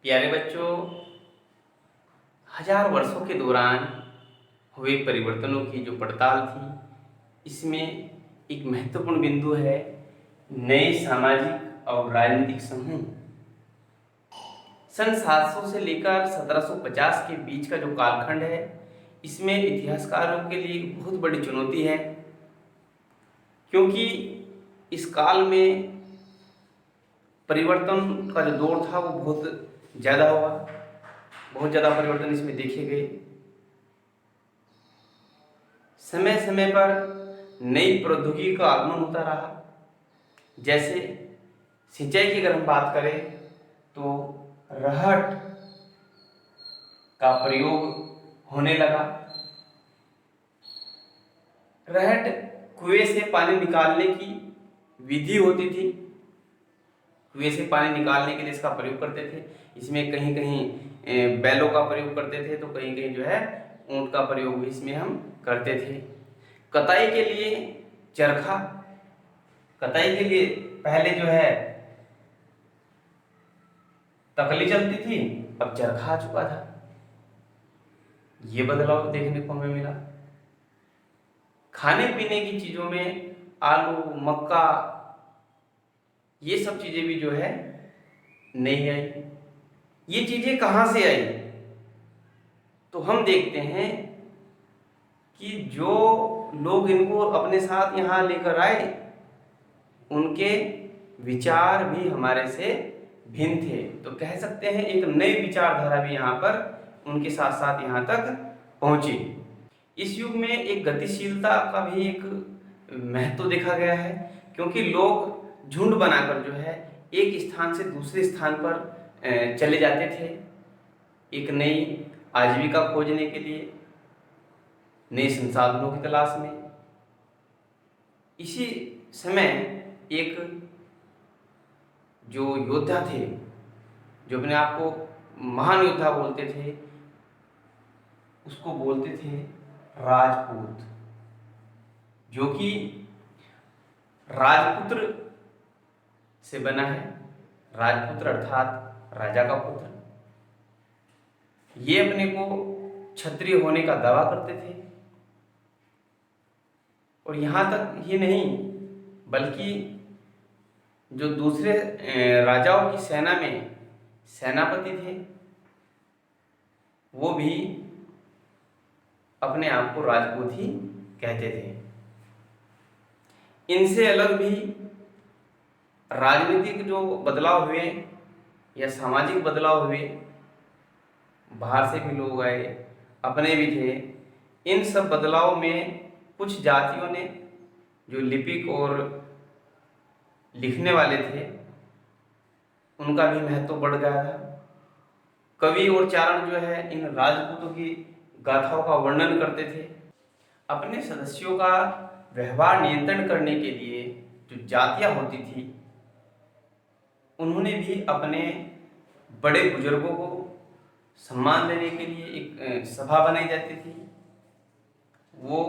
प्यारे बच्चों, हजार वर्षों के दौरान हुए परिवर्तनों की जो पड़ताल थी, इसमें एक महत्वपूर्ण बिंदु है नए सामाजिक और राजनीतिक समूह। सन 700 से लेकर 1750 के बीच का जो कालखंड है, इसमें इतिहासकारों के लिए बहुत बड़ी चुनौती है, क्योंकि इस काल में परिवर्तन का जो दौर था वो बहुत ज़्यादा हुआ, बहुत ज़्यादा परिवर्तन इसमें देखे गए। समय समय पर नई प्रौद्योगिकी का आगमन होता रहा। जैसे सिंचाई की अगर हम बात करें तो रहट का प्रयोग होने लगा। रहट कुएं से पानी निकालने की विधि होती थी। कुएं से पानी निकालने के लिए इसका प्रयोग करते थे। इसमें कहीं कहीं बैलों का प्रयोग करते थे, तो कहीं कहीं जो है ऊंट का प्रयोग भी इसमें हम करते थे। कताई के लिए चरखा, कताई के लिए पहले जो है तकली चलती थी, अब चरखा आ चुका था। ये बदलाव देखने को हमें मिला। खाने पीने की चीजों में आलू, मक्का, ये सब चीजें भी जो है नहीं आई। ये चीजें कहां से आई? तो हम देखते हैं कि जो लोग इनको अपने साथ यहाँ लेकर आए, उनके विचार भी हमारे से भिन्न थे। तो कह सकते हैं एक नई विचारधारा भी यहाँ पर उनके साथ साथ यहाँ तक पहुंची। इस युग में एक गतिशीलता का भी एक महत्व देखा गया है, क्योंकि लोग झुंड बनाकर जो है एक स्थान से दूसरे स्थान पर चले जाते थे, एक नई आजीविका खोजने के लिए, नए संसाधनों की तलाश में। इसी समय एक जो योद्धा थे, जो अपने आप को महान योद्धा बोलते थे, उसको बोलते थे राजपूत, जो कि राजपुत्र से बना है। राजपुत्र अर्थात राजा का पुत्र। ये अपने को क्षत्रिय होने का दावा करते थे, और यहाँ तक ही नहीं, बल्कि जो दूसरे राजाओं की सेना में सेनापति थे, वो भी अपने आप को राजपूत ही कहते थे। इनसे अलग भी राजनीतिक जो बदलाव हुए या सामाजिक बदलाव हुए, बाहर से भी लोग आए, अपने भी थे। इन सब बदलाव में कुछ जातियों ने, जो लिपिक और लिखने वाले थे, उनका भी महत्व बढ़ गया था। कवि और चारण जो है इन राजपूतों की गाथाओं का वर्णन करते थे। अपने सदस्यों का व्यवहार नियंत्रण करने के लिए जो जातियां होती थी, उन्होंने भी अपने बड़े बुजुर्गों को सम्मान देने के लिए एक सभा बनाई जाती थी। वो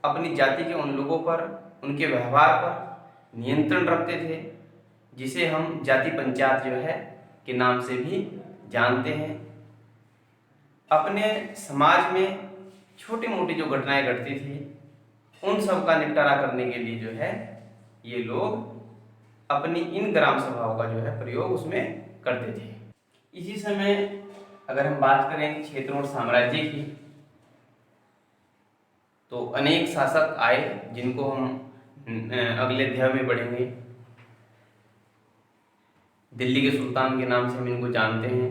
अपनी जाति के उन लोगों पर, उनके व्यवहार पर नियंत्रण रखते थे, जिसे हम जाति पंचायत जो है के नाम से भी जानते हैं। अपने समाज में छोटी मोटी जो घटनाएं घटती थी, उन सब का निपटारा करने के लिए जो है ये लोग अपनी इन ग्राम सभाओं का जो है प्रयोग उसमें करते थे। इसी समय अगर हम बात करें क्षेत्र और साम्राज्य की, तो अनेक शासक आए, जिनको हम अगले अध्याय में पढ़ेंगे। दिल्ली के सुल्तान के नाम से हम इनको जानते हैं।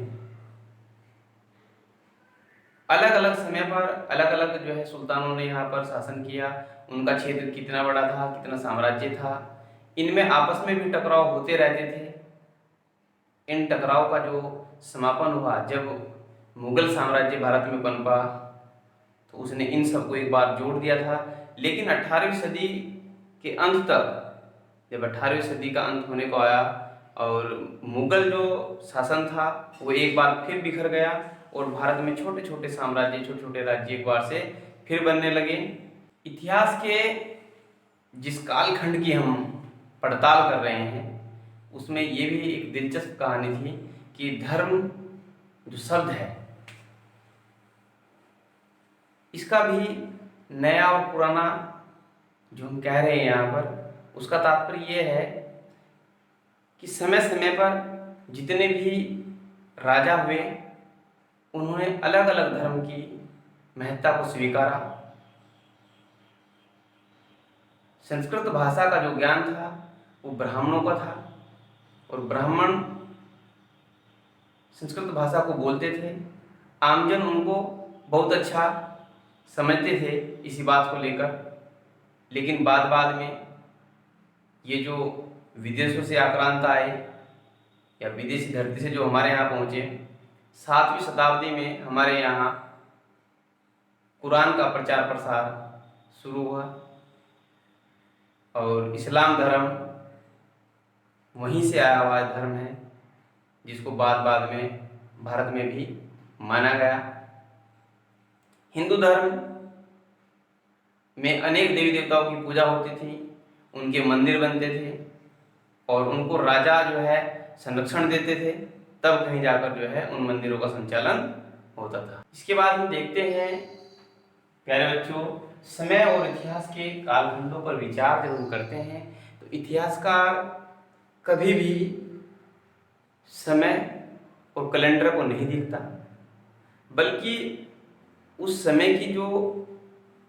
अलग अलग समय पर अलग अलग जो है सुल्तानों ने यहाँ पर शासन किया। उनका क्षेत्र कितना बड़ा था, कितना साम्राज्य था, इनमें आपस में भी टकराव होते रहते थे। इन टकराव का जो समापन हुआ जब मुगल साम्राज्य भारत में पनपा, तो उसने इन सबको एक बार जोड़ दिया था। लेकिन 18वीं सदी के अंत तक, जब 18वीं सदी का अंत होने को आया और मुगल जो शासन था वो एक बार फिर बिखर गया, और भारत में छोटे छोटे साम्राज्य, छोटे छोटे राज्य एक बार से फिर बनने लगे। इतिहास के जिस कालखंड की हम पड़ताल कर रहे हैं, उसमें ये भी एक दिलचस्प कहानी थी कि धर्म जो शब्द है, इसका भी नया और पुराना जो हम कह रहे हैं यहाँ पर, उसका तात्पर्य ये है कि समय समय पर जितने भी राजा हुए उन्होंने अलग अलग धर्म की महत्ता को स्वीकारा। संस्कृत भाषा का जो ज्ञान था वो ब्राह्मणों का था, और ब्राह्मण संस्कृत भाषा को बोलते थे। आमजन उनको बहुत अच्छा समझते थे इसी बात को लेकर। लेकिन बाद में ये जो विदेशों से आक्रांत आए या विदेशी धरती से जो हमारे यहाँ पहुँचे, 7वीं शताब्दी में हमारे यहाँ कुरान का प्रचार प्रसार शुरू हुआ, और इस्लाम धर्म वहीं से आया हुआ धर्म है, जिसको बाद में भारत में भी माना गया। हिंदू धर्म में अनेक देवी देवताओं की पूजा होती थी, उनके मंदिर बनते थे, और उनको राजा जो है संरक्षण देते थे, तब कहीं जाकर जो है उन मंदिरों का संचालन होता था। इसके बाद हम देखते हैं प्यारे बच्चों, समय और इतिहास के कालखंडों पर विचार जब हम करते हैं तो इतिहासकार कभी भी समय और कैलेंडर को नहीं देखता, बल्कि उस समय की जो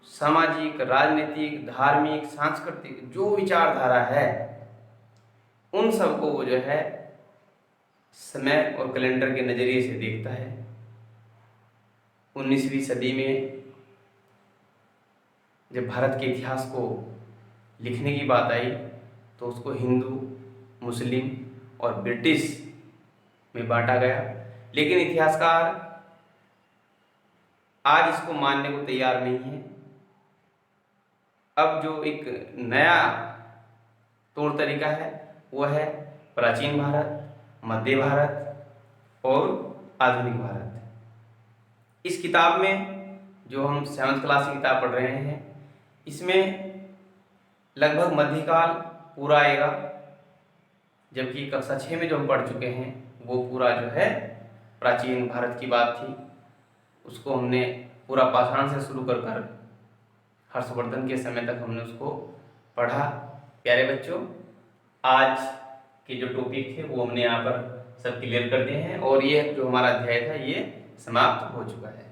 सामाजिक, राजनीतिक, धार्मिक, सांस्कृतिक जो विचारधारा है, उन सबको वो जो है समय और कैलेंडर के नज़रिए से देखता है। 19वीं सदी में जब भारत के इतिहास को लिखने की बात आई तो उसको हिंदू, मुस्लिम और ब्रिटिश में बांटा गया, लेकिन इतिहासकार आज इसको मानने को तैयार नहीं है। अब जो एक नया तौर तरीका है वो है प्राचीन भारत, मध्य भारत और आधुनिक भारत। इस किताब में जो हम 7th क्लास की किताब पढ़ रहे हैं, इसमें लगभग मध्यकाल पूरा आएगा, जबकि कक्षा 6 में जो हम पढ़ चुके हैं वो पूरा जो है प्राचीन भारत की बात थी। उसको हमने पूरा पाषाण से शुरू कर हर्षवर्धन के समय तक हमने उसको पढ़ा। प्यारे बच्चों, आज के जो टॉपिक थे वो हमने यहाँ पर सब क्लियर कर दिए हैं, और ये जो हमारा अध्याय था ये समाप्त हो चुका है।